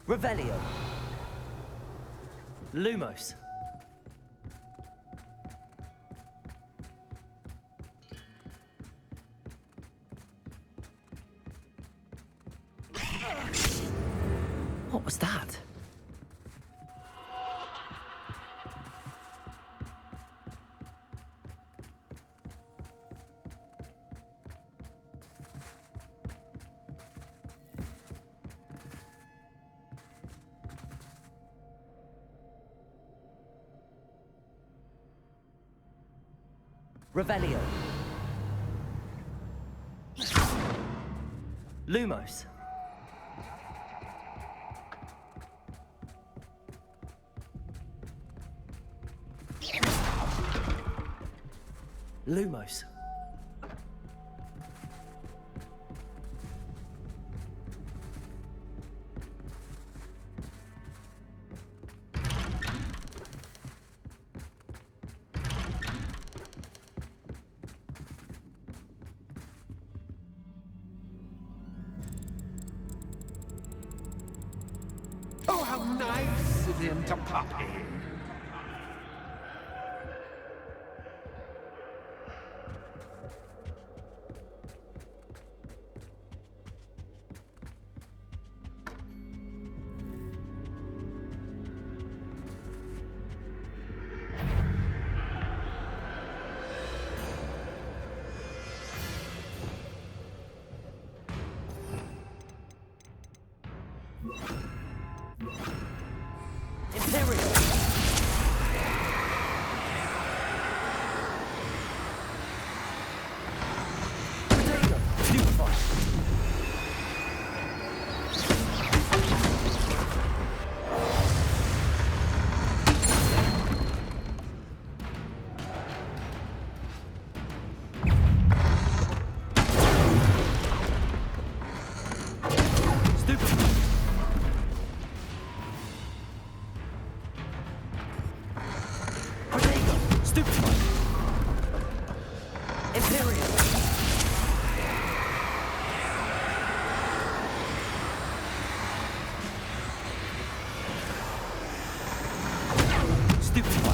Revelio. Lumos. What was that? Revelio. Lumos. Lumos. Oh, how nice of him to pop in. Imperial. Potato. Stupefy. Stupefy. Potato. Stupefy. Imperial. Stupefy.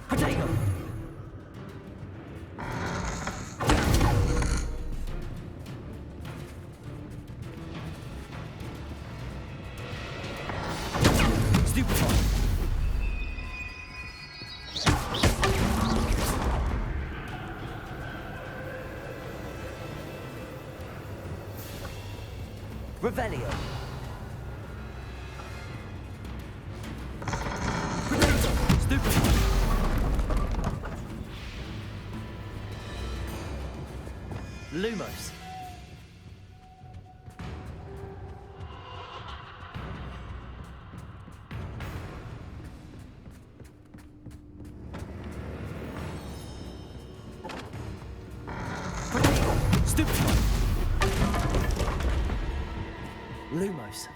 Potato. Stupefy. Revelio. Potato. Stupefy. Lumos. Potato. Stupefy. Lumos.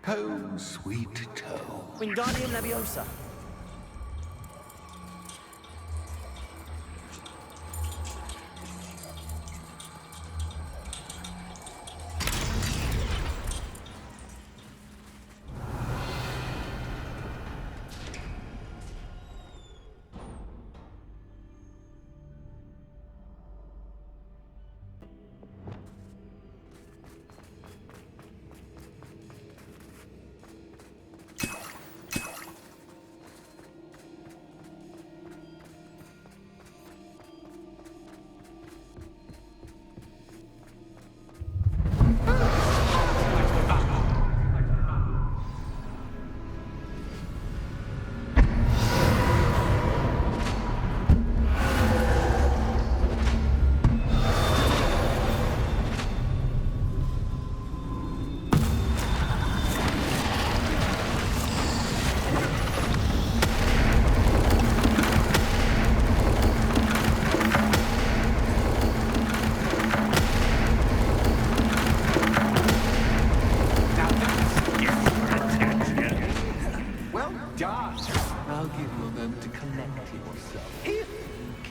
Home, sweet toe. Wingardium Leviosa.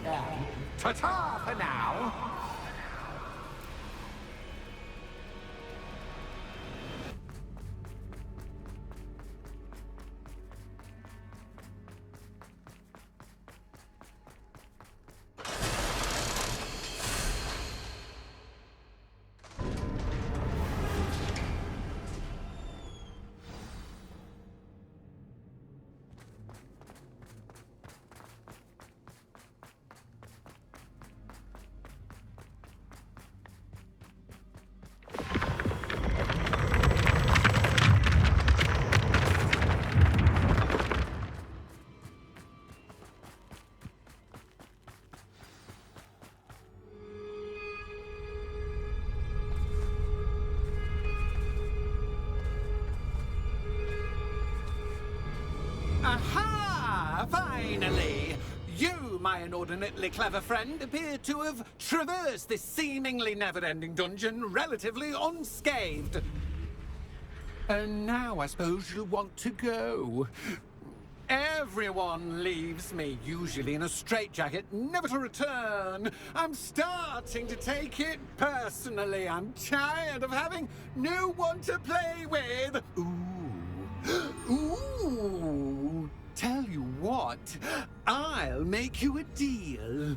can. Ta-ta for now. Aha! Finally! You, my inordinately clever friend, appear to have traversed this seemingly never-ending dungeon relatively unscathed. And now I suppose you'll want to go. Everyone leaves me, usually in a straitjacket, never to return. I'm starting to take it personally. I'm tired of having no one to play with. Ooh, tell you what, I'll make you a deal.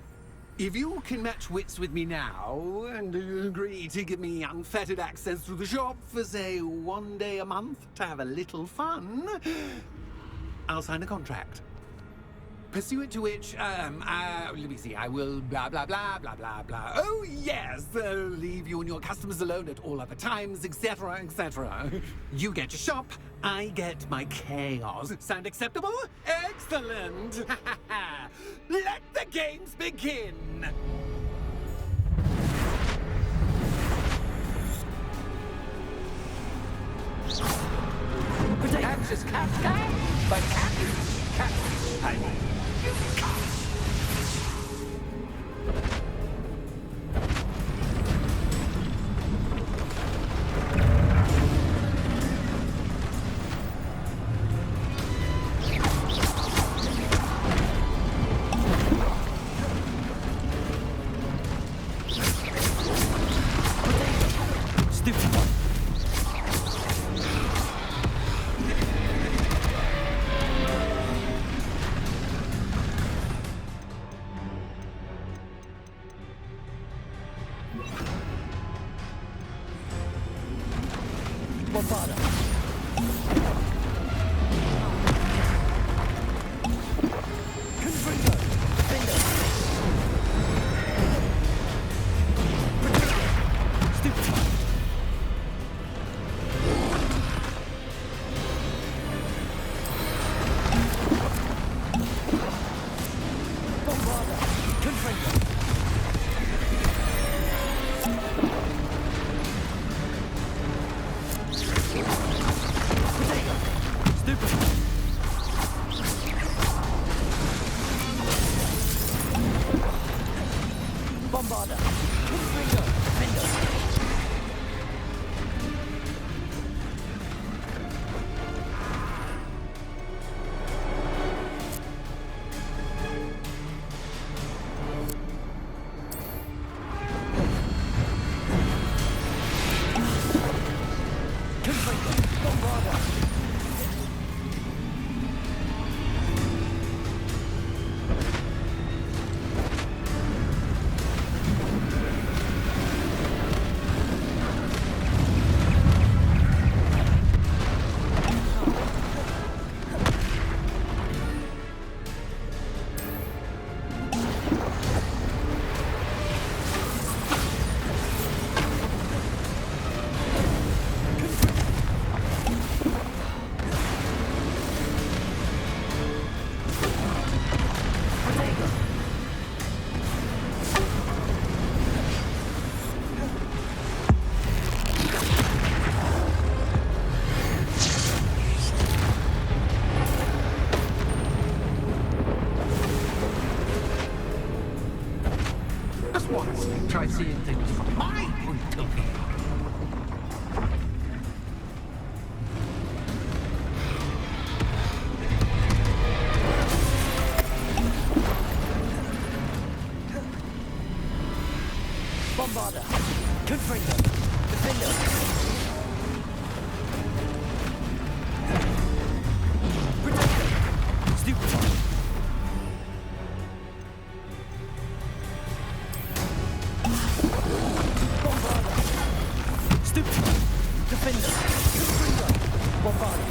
If you can match wits with me now and agree to give me unfettered access to the shop for, say, 1 day a month to have a little fun, I'll sign a contract. Pursuant to which, let me see, I will blah, blah, blah, blah, blah, blah. Oh, yes, leave you and your customers alone at all other times, etc., etc. You get your shop, I get my chaos. Sound acceptable? Excellent! Let the games begin! Catch is cat, but cat is cat. Bombada. Confringo. Finger. Stupefy. Bombada. Confringo. Bombada. Confringo. Finger. Confringo. Bombada. Just once, try seeing things from my point of view. Bombarder. Confringo. Defender. Protector. Stupefy. Bombarder. Stupefy. Defender. Confringo. Bombarder.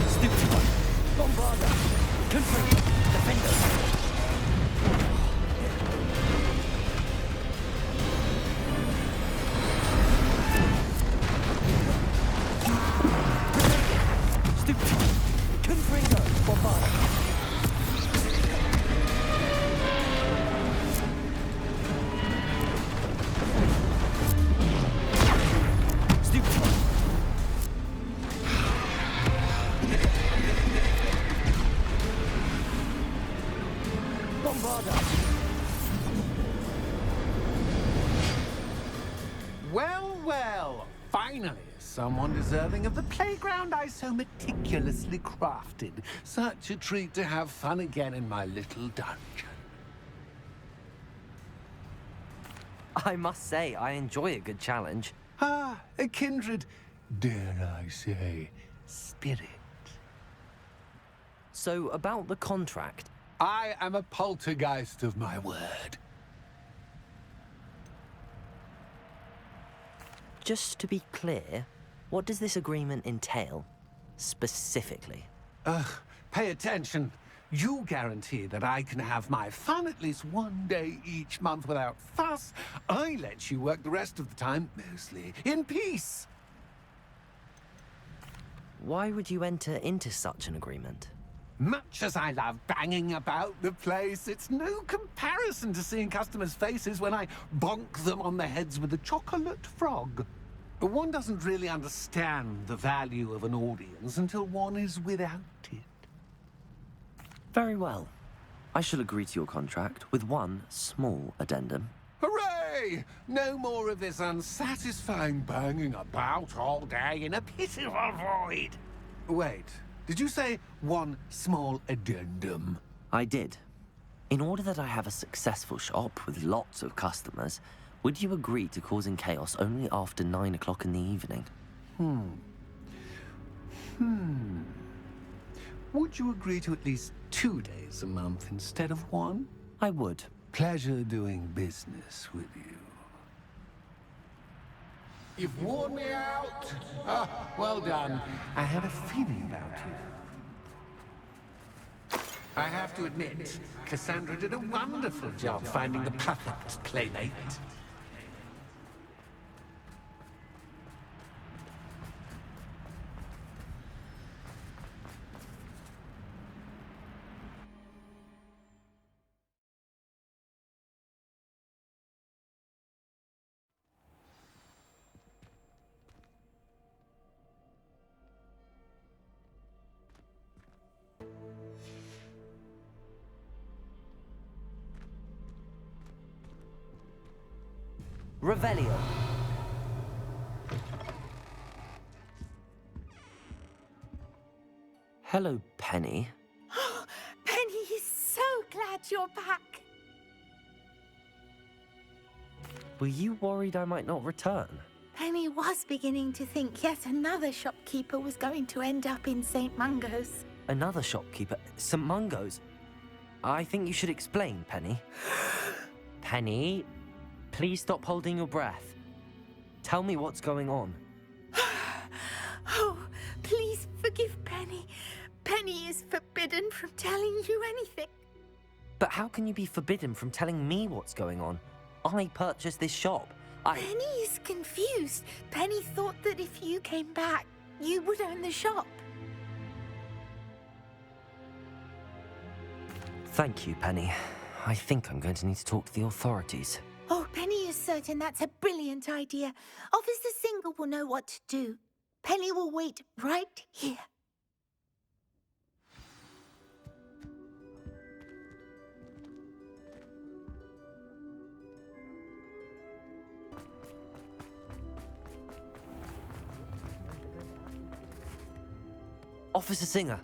Stupefy. Bombarder. Confringo. Defender. Stupefy. Confringo. Bombarder. Stupefy. Bombarder. Well, well, finally, someone deserving of the playground I so meticulously crafted. Such a treat to have fun again in my little dungeon. I must say, I enjoy a good challenge. Ah, a kindred, dare I say, spirit. So, about the contract. I am a poltergeist of my word. Just to be clear, what does this agreement entail, specifically? Pay attention. You guarantee that I can have my fun at least one day each month without fuss. I let you work the rest of the time, mostly in peace. Why would you enter into such an agreement? Much as I love banging about the place, it's no comparison to seeing customers' faces when I bonk them on the heads with a chocolate frog. One doesn't really understand the value of an audience until one is without it. Very well. I shall agree to your contract with one small addendum. Hooray! No more of this unsatisfying banging about all day in a pitiful void. Wait, did you say one small addendum? I did. In order that I have a successful shop with lots of customers, would you agree to causing chaos only after 9 o'clock in the evening? Would you agree to at least 2 days a month instead of one? I would. Pleasure doing business with you. You've worn me out. Ah, well done. I had a feeling about you. I have to admit, Cassandra did a wonderful job finding the perfect playmate. Revelio. Hello, Penny. Penny is so glad you're back. Were you worried I might not return? Penny was beginning to think yet another shopkeeper was going to end up in St. Mungo's. Another shopkeeper? St. Mungo's? I think you should explain, Penny. Penny, please stop holding your breath. Tell me what's going on. Oh, please forgive Penny. Penny is forbidden from telling you anything. But how can you be forbidden from telling me what's going on? I purchased this shop. Penny is confused. Penny thought that if you came back, you would own the shop. Thank you, Penny. I think I'm going to need to talk to the authorities. Oh, Penny is certain that's a brilliant idea. Officer Singer will know what to do. Penny will wait right here. Officer Singer,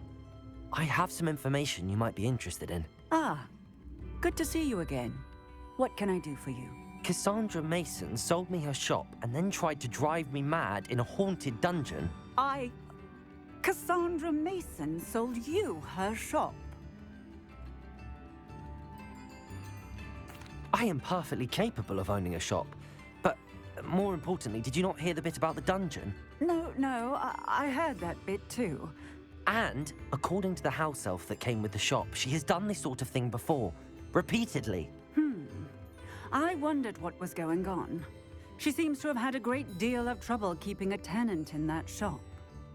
I have some information you might be interested in. Ah, Good to see you again. What can I do for you? Cassandra Mason sold me her shop and then tried to drive me mad in a haunted dungeon. Cassandra Mason sold you her shop. I am perfectly capable of owning a shop. But more importantly, did you not hear the bit about the dungeon? No, I heard that bit too. And, according to the house elf that came with the shop, she has done this sort of thing before. Repeatedly. I wondered what was going on. She seems to have had a great deal of trouble keeping a tenant in that shop.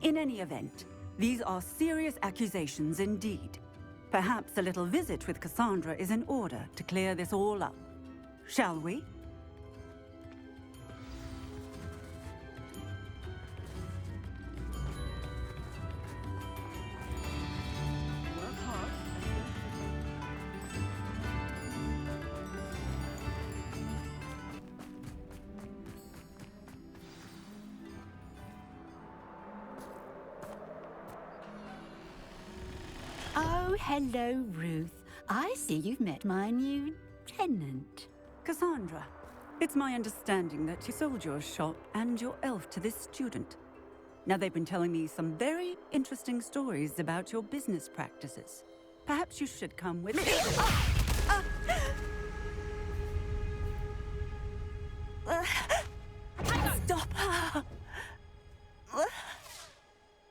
In any event, these are serious accusations indeed. Perhaps a little visit with Cassandra is in order to clear this all up. Shall we? Oh, hello, Ruth. I see you've met my new tenant. Cassandra, it's my understanding that you sold your shop and your elf to this student. Now, they've been telling me some very interesting stories about your business practices. Perhaps you should come with me. Stop her!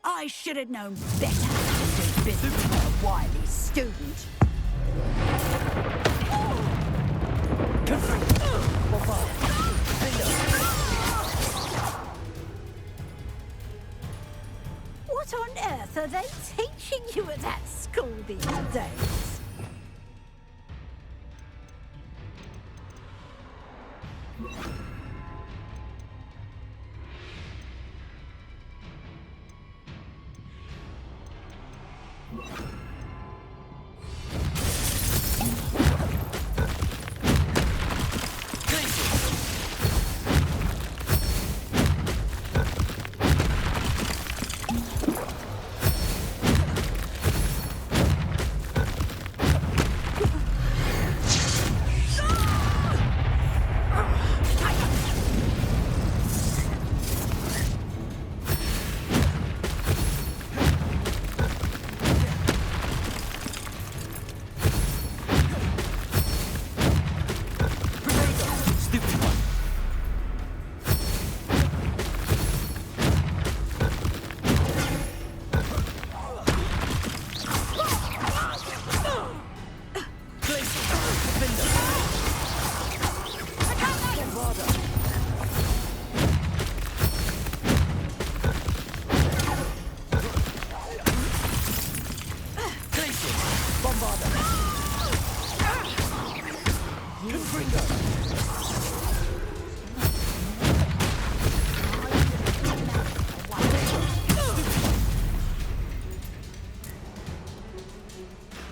I should have known better than to do business with a wily student. What on earth are they teaching you at that school these days?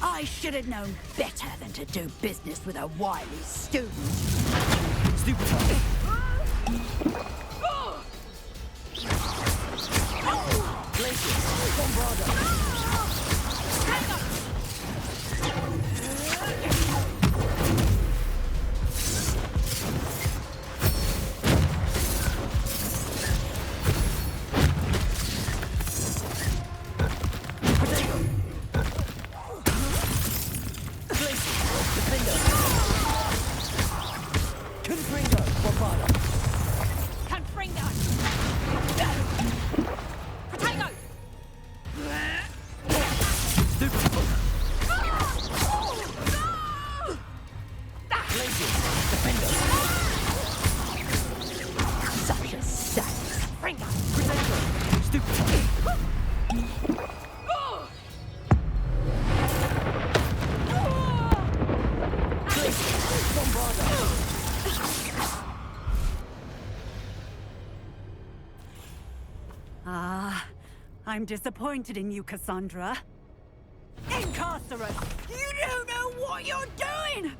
I should have known better than to do business with a wily student. Stupid Glacier, Bombarda. I'm disappointed in you, Cassandra. Incarcerate! You don't know what you're doing!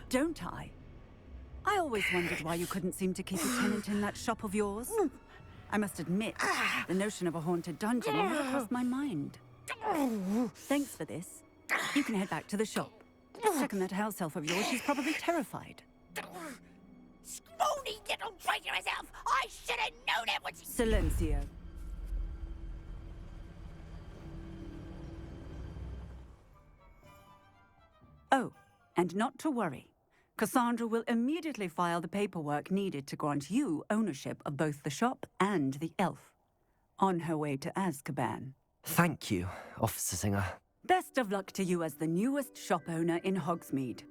Don't I? I always wondered why you couldn't seem to keep a tenant in that shop of yours. I must admit, the notion of a haunted dungeon never crossed my mind. Thanks for this. You can head back to the shop. Second that house elf of yours, she's probably terrified. Scrawny little traitorous elf! I should have known it was... Silencio. Oh, and not to worry. Cassandra will immediately file the paperwork needed to grant you ownership of both the shop and the elf. On her way to Azkaban. Thank you, Officer Singer. Best of luck to you as the newest shop owner in Hogsmeade.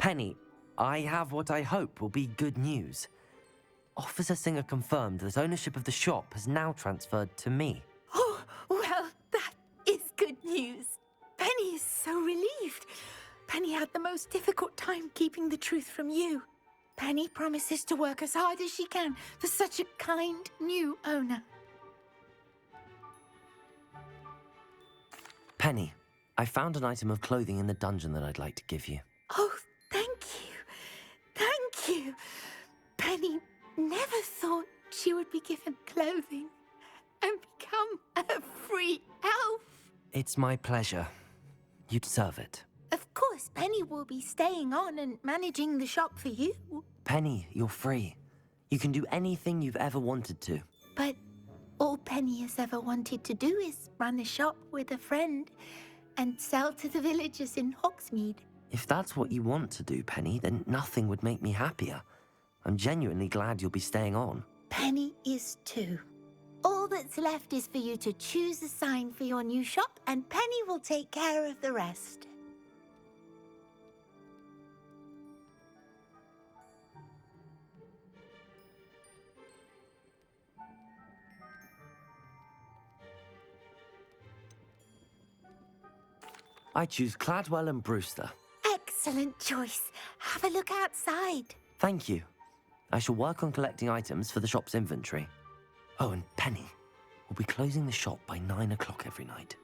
Penny, I have what I hope will be good news. Officer Singer confirmed that ownership of the shop has now transferred to me. Oh, well, that is good news. Penny is so relieved. Penny had the most difficult time keeping the truth from you. Penny promises to work as hard as she can for such a kind new owner. Penny, I found an item of clothing in the dungeon that I'd like to give you. Oh, thank you. Thank you. Penny never thought she would be given clothing and become a free elf. It's my pleasure. You deserve it. Of course, Penny will be staying on and managing the shop for you. Penny, you're free. You can do anything you've ever wanted to. But all Penny has ever wanted to do is run a shop with a friend and sell to the villagers in Hogsmeade. If that's what you want to do, Penny, then nothing would make me happier. I'm genuinely glad you'll be staying on. Penny is too. All that's left is for you to choose a sign for your new shop, and Penny will take care of the rest. I choose Cladwell and Brewster. Excellent choice. Have a look outside. Thank you. I shall work on collecting items for the shop's inventory. Oh, and Penny, we'll be closing the shop by 9 o'clock every night.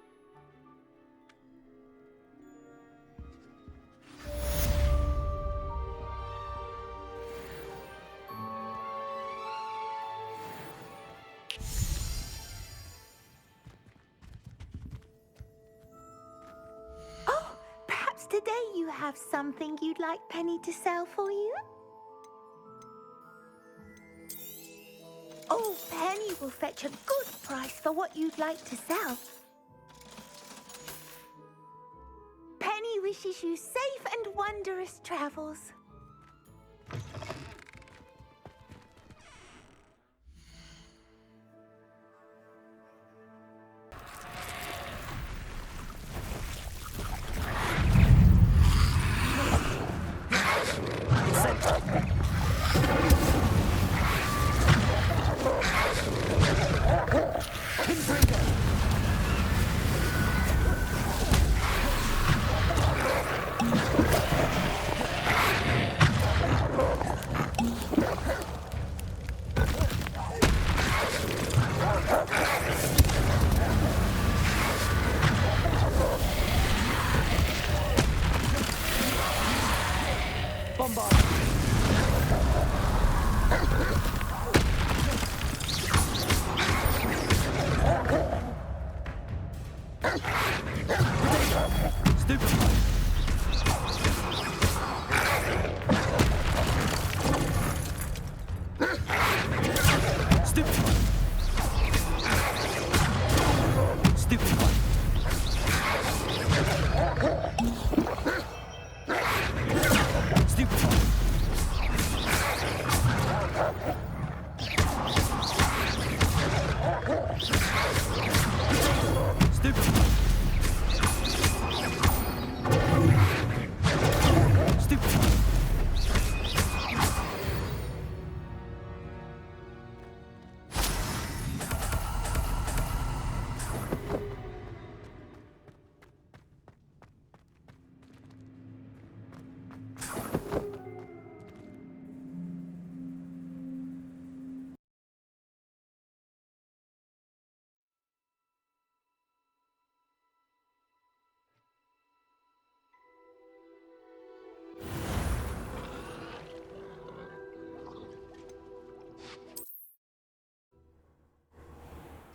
Oh, perhaps today you have something you'd like Penny to sell for you? Oh, Penny will fetch a good price for what you'd like to sell. Penny wishes you safe and wondrous travels. Stupefy. Stupefy. Stupefy. Stupefy. Stupefy. Stupefy.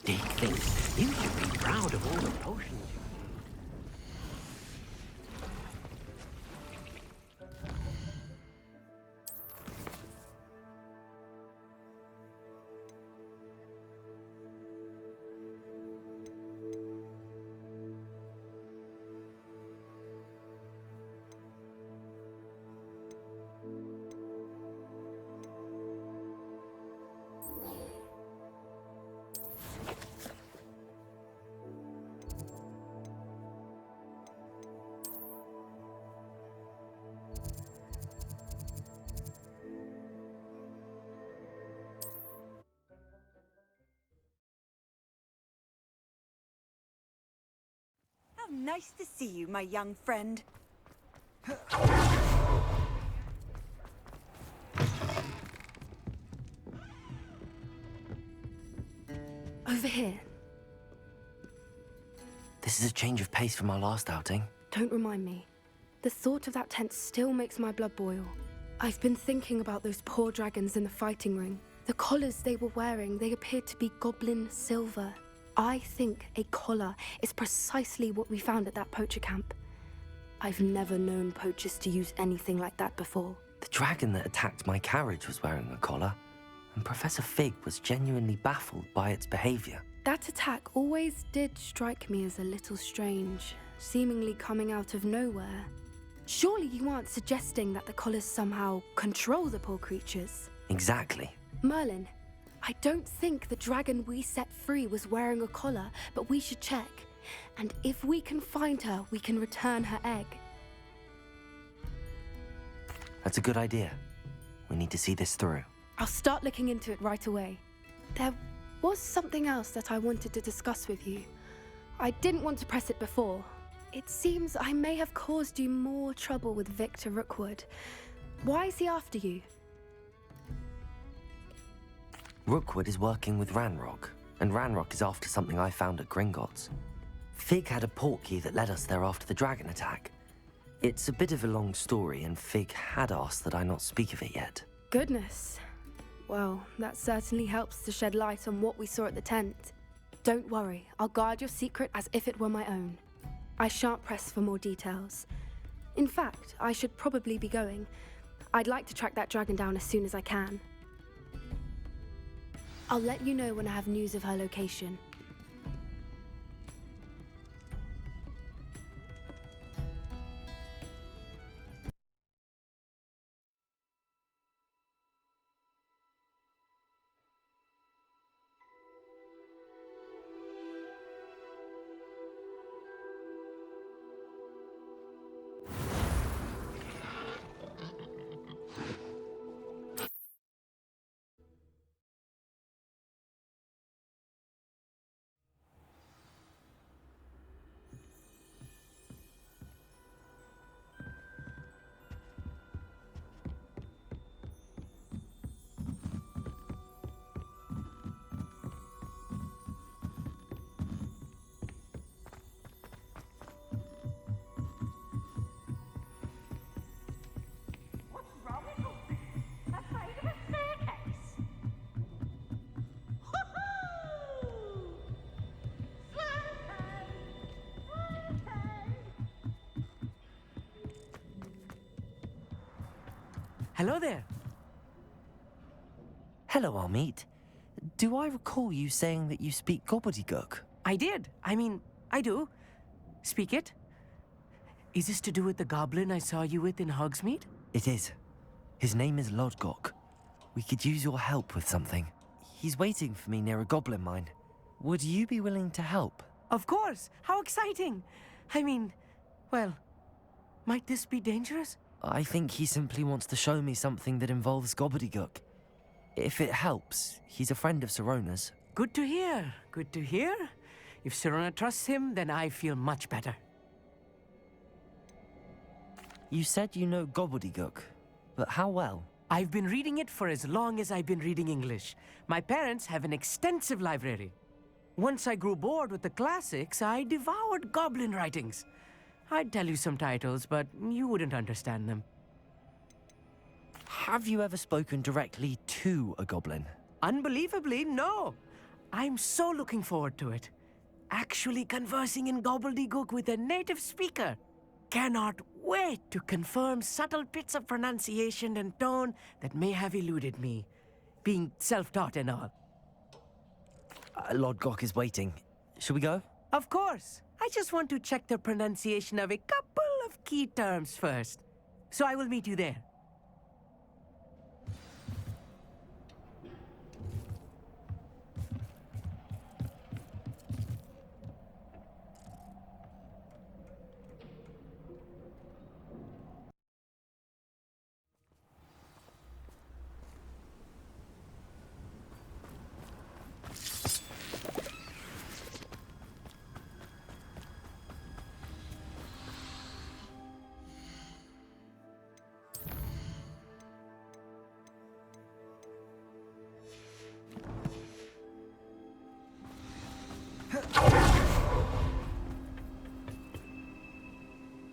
Dick thinks you should be proud of all the potions you... How nice to see you, my young friend. Over here. This is a change of pace from our last outing. Don't remind me. The thought of that tent still makes my blood boil. I've been thinking about those poor dragons in the fighting ring. The collars they were wearing, they appeared to be goblin silver. I think a collar is precisely what we found at that poacher camp. I've never known poachers to use anything like that before. The dragon that attacked my carriage was wearing a collar, and Professor Fig was genuinely baffled by its behavior. That attack always did strike me as a little strange, seemingly coming out of nowhere. Surely you aren't suggesting that the collars somehow control the poor creatures? Exactly. Merlin, I don't think the dragon we set free was wearing a collar, but we should check. And if we can find her, we can return her egg. That's a good idea. We need to see this through. I'll start looking into it right away. There was something else that I wanted to discuss with you. I didn't want to press it before. It seems I may have caused you more trouble with Victor Rookwood. Why is he after you? Rookwood is working with Ranrock, and Ranrock is after something I found at Gringotts. Fig had a portkey that led us there after the dragon attack. It's a bit of a long story, and Fig had asked that I not speak of it yet. Goodness. Well, that certainly helps to shed light on what we saw at the tent. Don't worry, I'll guard your secret as if it were my own. I shan't press for more details. In fact, I should probably be going. I'd like to track that dragon down as soon as I can. I'll let you know when I have news of her location. Hello there. Hello, Amit. Do I recall you saying that you speak gobbledygook? I did. I mean, I do. Speak it. Is this to do with the goblin I saw you with in Hogsmeade? It is. His name is Lodgok. We could use your help with something. He's waiting for me near a goblin mine. Would you be willing to help? Of course. How exciting. I mean, well, might this be dangerous? I think he simply wants to show me something that involves gobbledygook. If it helps, he's a friend of Sirona's. Good to hear. Good to hear. If Sirona trusts him, then I feel much better. You said you know gobbledygook, but how well? I've been reading it for as long as I've been reading English. My parents have an extensive library. Once I grew bored with the classics, I devoured goblin writings. I'd tell you some titles, but you wouldn't understand them. Have you ever spoken directly to a goblin? Unbelievably, no. I'm so looking forward to it. Actually conversing in gobbledygook with a native speaker. Cannot wait to confirm subtle bits of pronunciation and tone that may have eluded me, being self-taught and all. Lodgok is waiting. Shall we go? Of course. I just want to check the pronunciation of a couple of key terms first. So I will meet you there.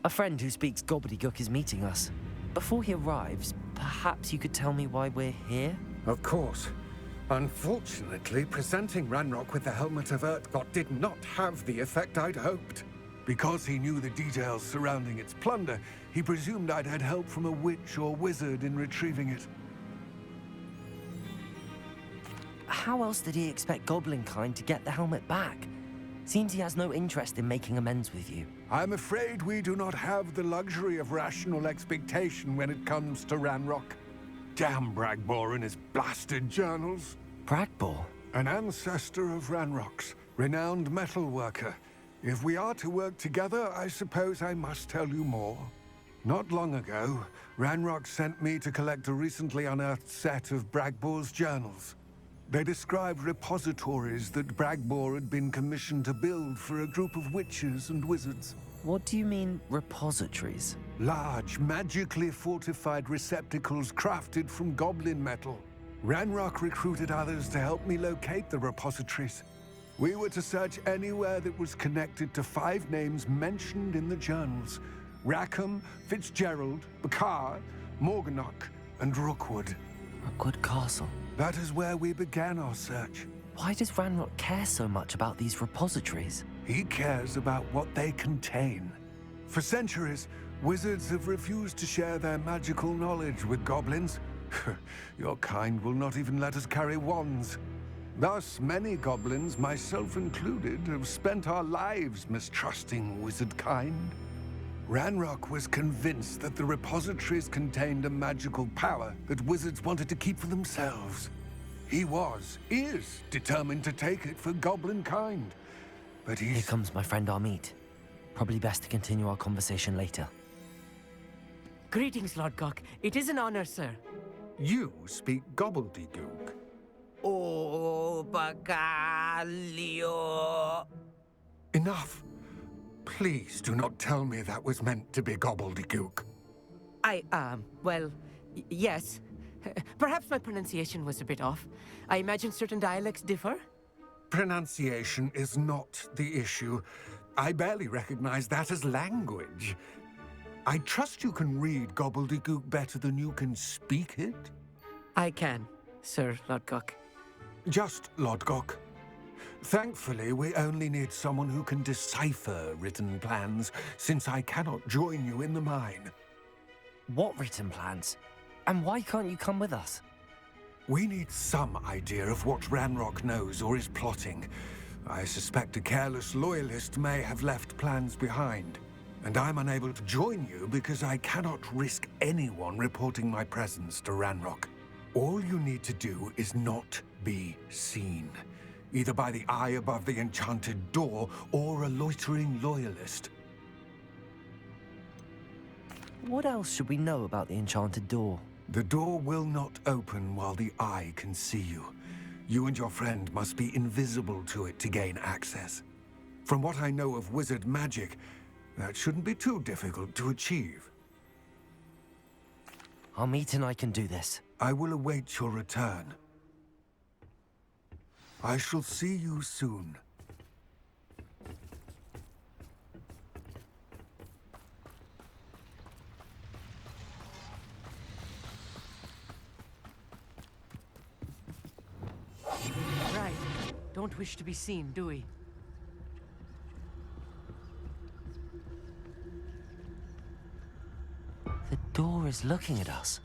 A friend who speaks gobbledygook is meeting us. Before he arrives, perhaps you could tell me why we're here? Of course. Unfortunately, presenting Ranrock with the Helmet of Urtkot did not have the effect I'd hoped. Because he knew the details surrounding its plunder, he presumed I'd had help from a witch or wizard in retrieving it. How else did he expect Goblinkind to get the helmet back? Seems he has no interest in making amends with you. I'm afraid we do not have the luxury of rational expectation when it comes to Ranrock. Damn Bragbor and his blasted journals. Bragbor? An ancestor of Ranrock's, renowned metal worker. If we are to work together, I suppose I must tell you more. Not long ago, Ranrock sent me to collect a recently unearthed set of Bragbor's journals. They described repositories that Bragbor had been commissioned to build for a group of witches and wizards. What do you mean, repositories? Large, magically fortified receptacles crafted from goblin metal. Ranrock recruited others to help me locate the repositories. We were to search anywhere that was connected to 5 names mentioned in the journals. Rackham, Fitzgerald, Bakar, Morganach, and Rookwood. Rookwood Castle. That is where we began our search. Why does Ranrock care so much about these repositories? He cares about what they contain. For centuries, wizards have refused to share their magical knowledge with goblins. Your kind will not even let us carry wands. Thus, many goblins, myself included, have spent our lives mistrusting wizard kind. Ranrock was convinced that the repositories contained a magical power that wizards wanted to keep for themselves. He is determined to take it for goblin kind. But Here comes my friend Amit. Probably best to continue our conversation later. Greetings, Lodgok. It is an honor, sir. You speak gobbledygook. Oh, Bagalio. Enough. Please do not tell me that was meant to be gobbledygook. Well, yes. Perhaps my pronunciation was a bit off. I imagine certain dialects differ? Pronunciation is not the issue. I barely recognize that as language. I trust you can read gobbledygook better than you can speak it? I can, Sir Lodgok. Just Lodgok. Thankfully, we only need someone who can decipher written plans, since I cannot join you in the mine. What written plans? And why can't you come with us? We need some idea of what Ranrock knows or is plotting. I suspect a careless loyalist may have left plans behind. And I'm unable to join you because I cannot risk anyone reporting my presence to Ranrock. All you need to do is not be seen, either by the eye above the enchanted door or a loitering loyalist. What else should we know about the enchanted door? The door will not open while the eye can see you. You and your friend must be invisible to it to gain access. From what I know of wizard magic, that shouldn't be too difficult to achieve. Amit and I can do this. I will await your return. I shall see you soon. Right. Don't wish to be seen, do we? The door is looking at us.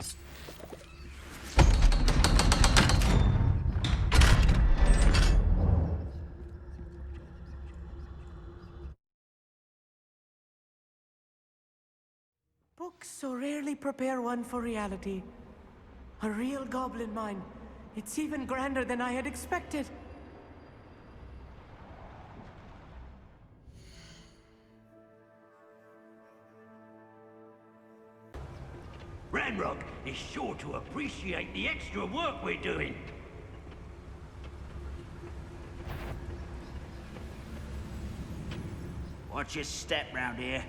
Books so rarely prepare one for reality. A real goblin mine. It's even grander than I had expected. Ranrock is sure to appreciate the extra work we're doing. Watch your step round here.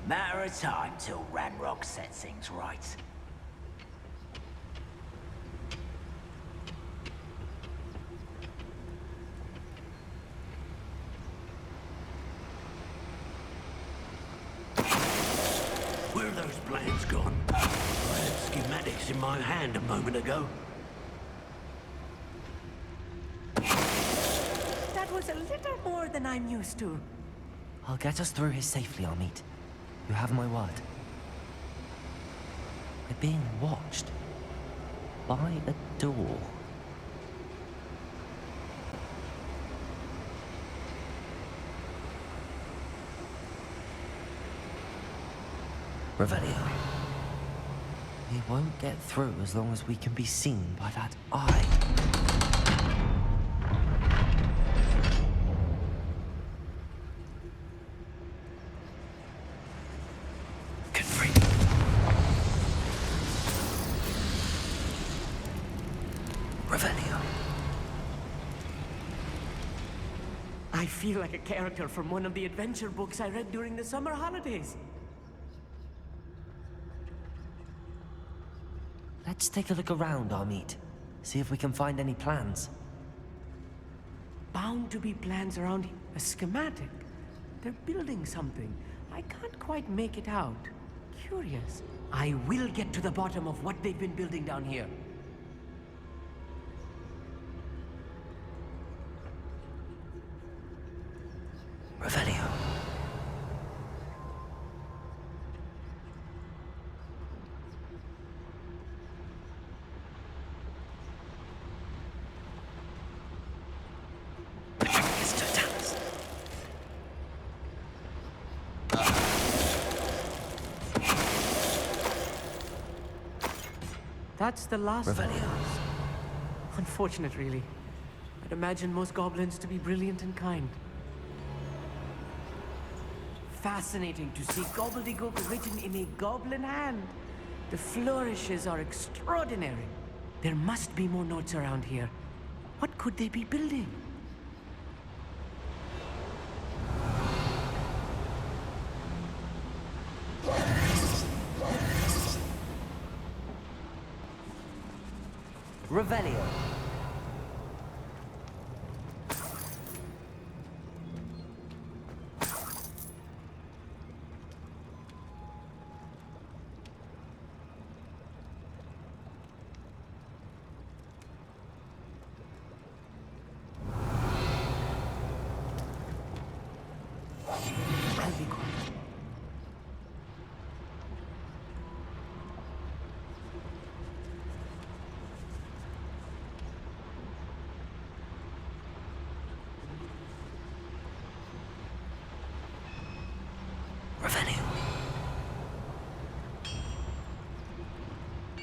Matter of time till Ranrock sets things right. Where are those plans gone? I had schematics in my hand a moment ago. That was a little more than I'm used to. I'll get us through here safely, Amit. You have my word. We're being watched. By a door. Revelio. We won't get through as long as we can be seen by that eye. Revelio. I feel like a character from one of the adventure books I read during the summer holidays. Let's take a look around, Amit. See if we can find any plans. Bound to be plans around here. A schematic. They're building something. I can't quite make it out. Curious. I will get to the bottom of what they've been building down here. Revelio. That's the last Revelio. one. Unfortunate, really. I'd imagine most goblins to be brilliant and kind. Fascinating to see gobbledygook written in a goblin hand. The flourishes are extraordinary. There must be more notes around here. What could they be building? Revelio.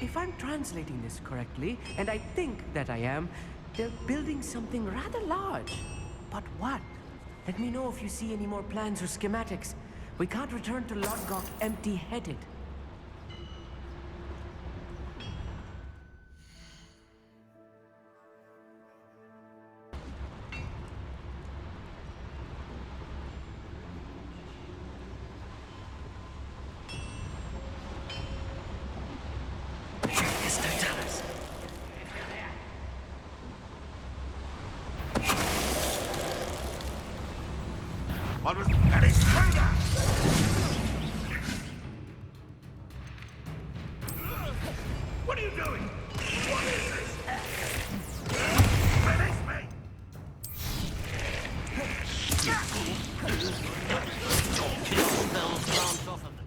if I'm translating this correctly, and I think that I am, they're building something rather large. But what? Let me know if you see any more plans or schematics. We can't return to Lodgok empty-headed. What was that? Intruder! What are you doing? What is this? Release me! Kill spells branch off of them.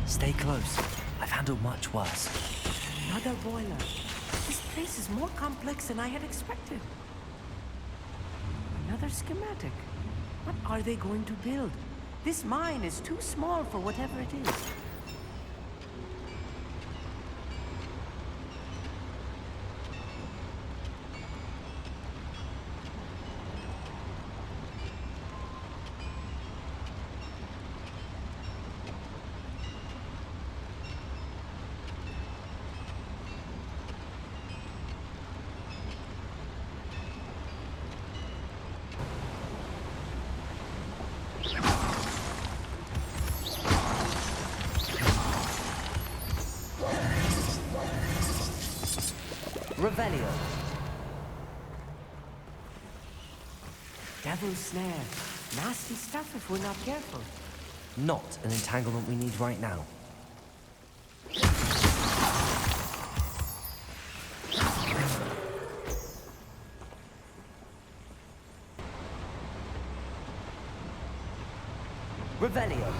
Stay close. I've handled much worse. Another boiler. This place is more complex than I had expected. Another schematic. What are they going to build? This mine is too small for whatever it is. Revelio. Devil's snare. Nasty stuff if we're not careful. Not an entanglement we need right now. Revelio.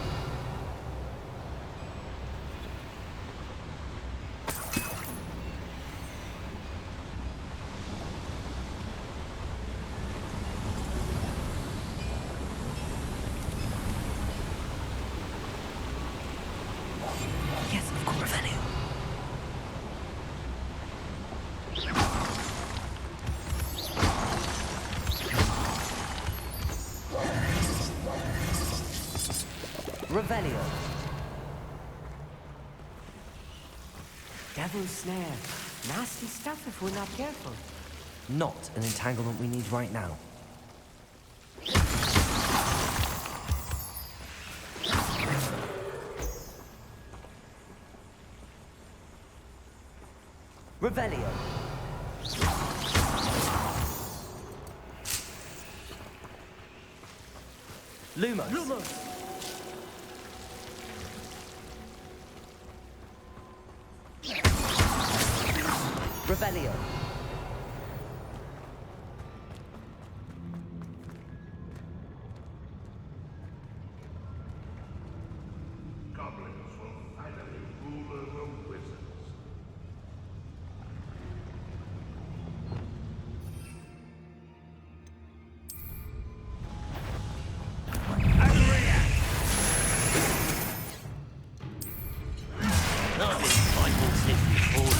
Yes, of course, Revelio. Revelio. Devil's snare. Nasty stuff if we're not careful. Not an entanglement we need right now. Revelio. Lumos. Lumos! Revelio. Goblins will finally rule over wizards. Not this fight will simply fall.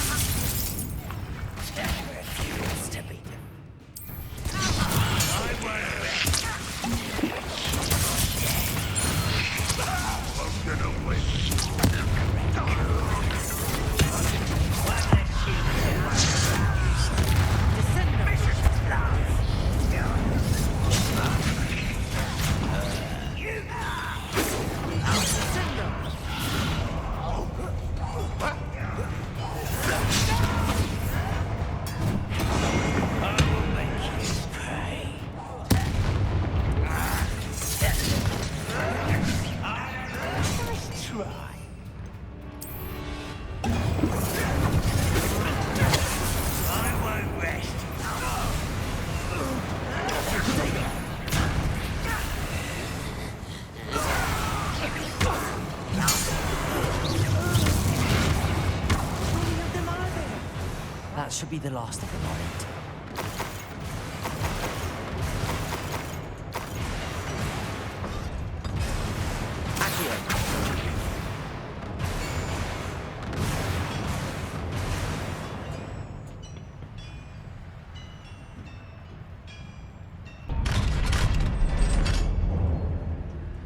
That should be the last of them, Armit.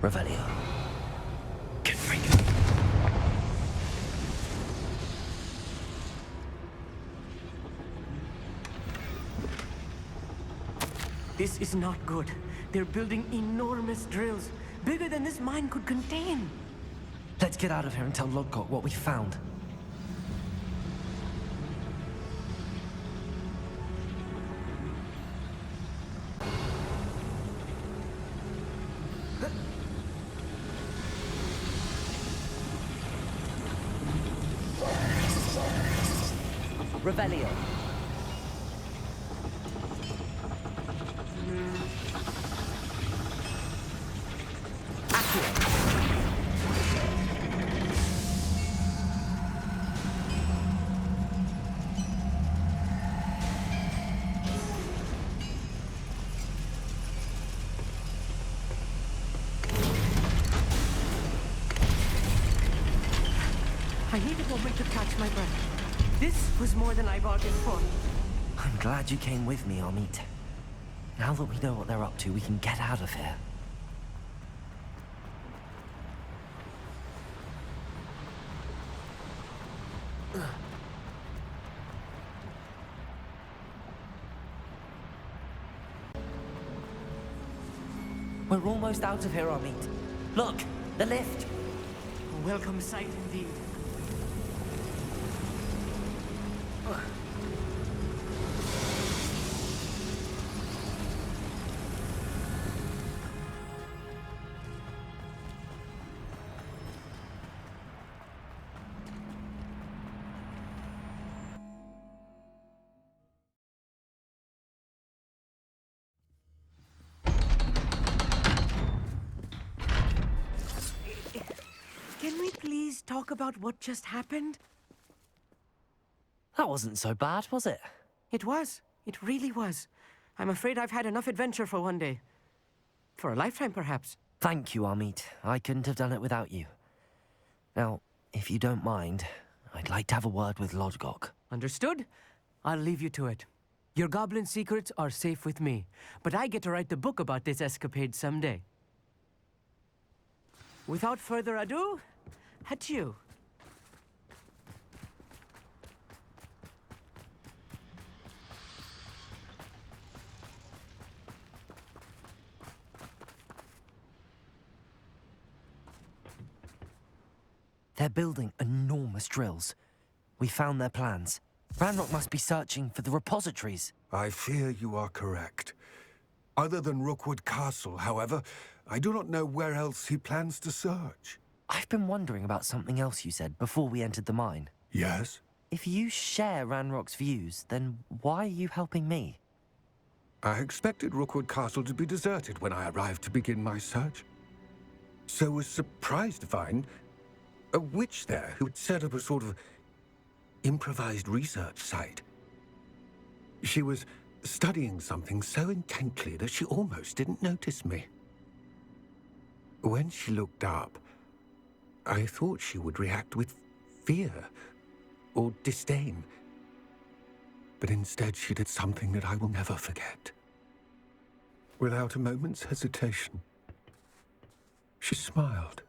Revelio. Get ready. This is not good. They're building enormous drills, bigger than this mine could contain. Let's get out of here and tell Lodgok what we found. Revelio. I need a moment to catch my breath. This was more than I bargained for. I'm glad you came with me, Armit. Now that we know what they're up to, we can get out of here. We're almost out of here, Armit. Look, the lift. A welcome sight indeed. Can we please talk about what just happened? That wasn't so bad, was it? It was. It really was. I'm afraid I've had enough adventure for one day. For a lifetime, perhaps. Thank you, Armit. I couldn't have done it without you. Now, if you don't mind, I'd like to have a word with Lodgok. Understood? I'll leave you to it. Your goblin secrets are safe with me, but I get to write the book about this escapade someday. Without further ado, adieu. They're building enormous drills. We found their plans. Ranrock must be searching for the repositories. I fear you are correct. Other than Rookwood Castle, however, I do not know where else he plans to search. I've been wondering about something else you said before we entered the mine. Yes? If you share Ranrock's views, then why are you helping me? I expected Rookwood Castle to be deserted when I arrived to begin my search. So was surprised to find a witch there who had set up a sort of improvised research site. She was studying something so intently that she almost didn't notice me. When she looked up, I thought she would react with fear or disdain. But instead she did something that I will never forget. Without a moment's hesitation, she smiled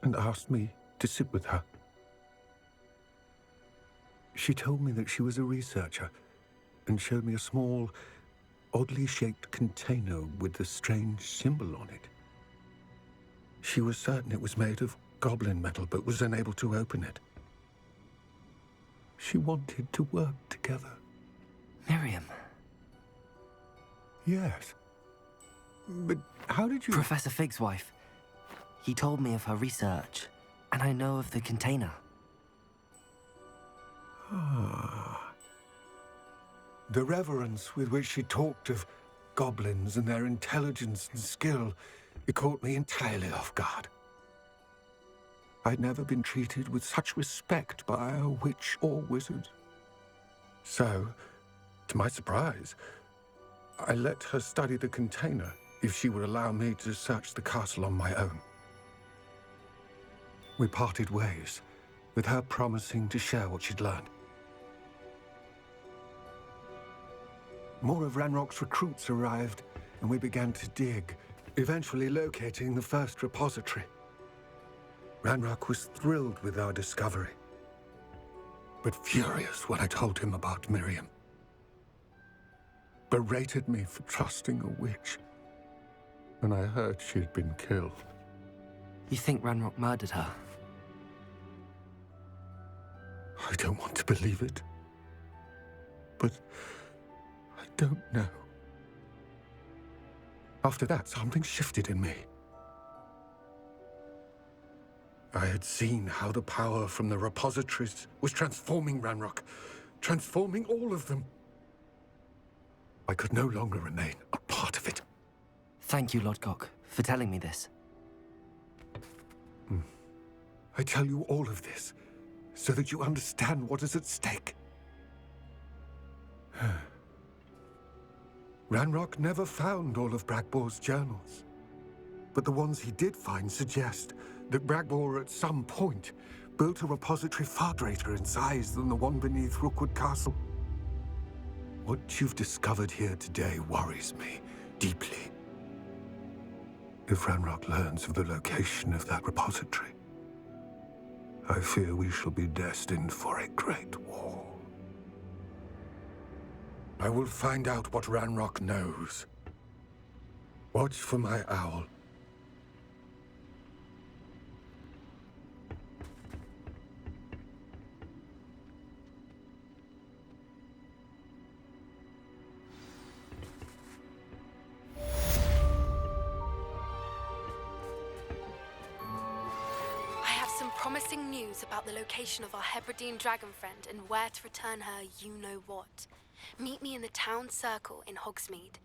and asked me to sit with her. She told me that she was a researcher and showed me a small, oddly shaped container with a strange symbol on it. She was certain it was made of goblin metal, but was unable to open it. She wanted to work together. Miriam. Yes. But how did you... Professor Fig's wife. He told me of her research, and I know of the container. Ah. The reverence with which she talked of goblins and their intelligence and skill, it caught me entirely off guard. I'd never been treated with such respect by a witch or wizard. So, to my surprise, I let her study the container if she would allow me to search the castle on my own. We parted ways, with her promising to share what she'd learned. More of Ranrock's recruits arrived, and we began to dig, eventually locating the first repository. Ranrock was thrilled with our discovery, but furious when I told him about Miriam. Berated me for trusting a witch, and I heard she had been killed. You think Ranrock murdered her? I don't want to believe it, but I don't know. After that, something shifted in me. I had seen how the power from the repositories was transforming Ranrock, transforming all of them. I could no longer remain a part of it. Thank you, Lodgok, for telling me this. I tell you all of this so that you understand what is at stake. Ranrock never found all of Bragbor's journals, but the ones he did find suggest that Bragbor at some point built a repository far greater in size than the one beneath Rookwood Castle. What you've discovered here today worries me deeply. If Ranrock learns of the location of that repository, I fear we shall be destined for a great war. I will find out what Ranrock knows. Watch for my owl. Promising news about the location of our Hebridean dragon friend and where to return her you-know-what. Meet me in the town circle in Hogsmeade.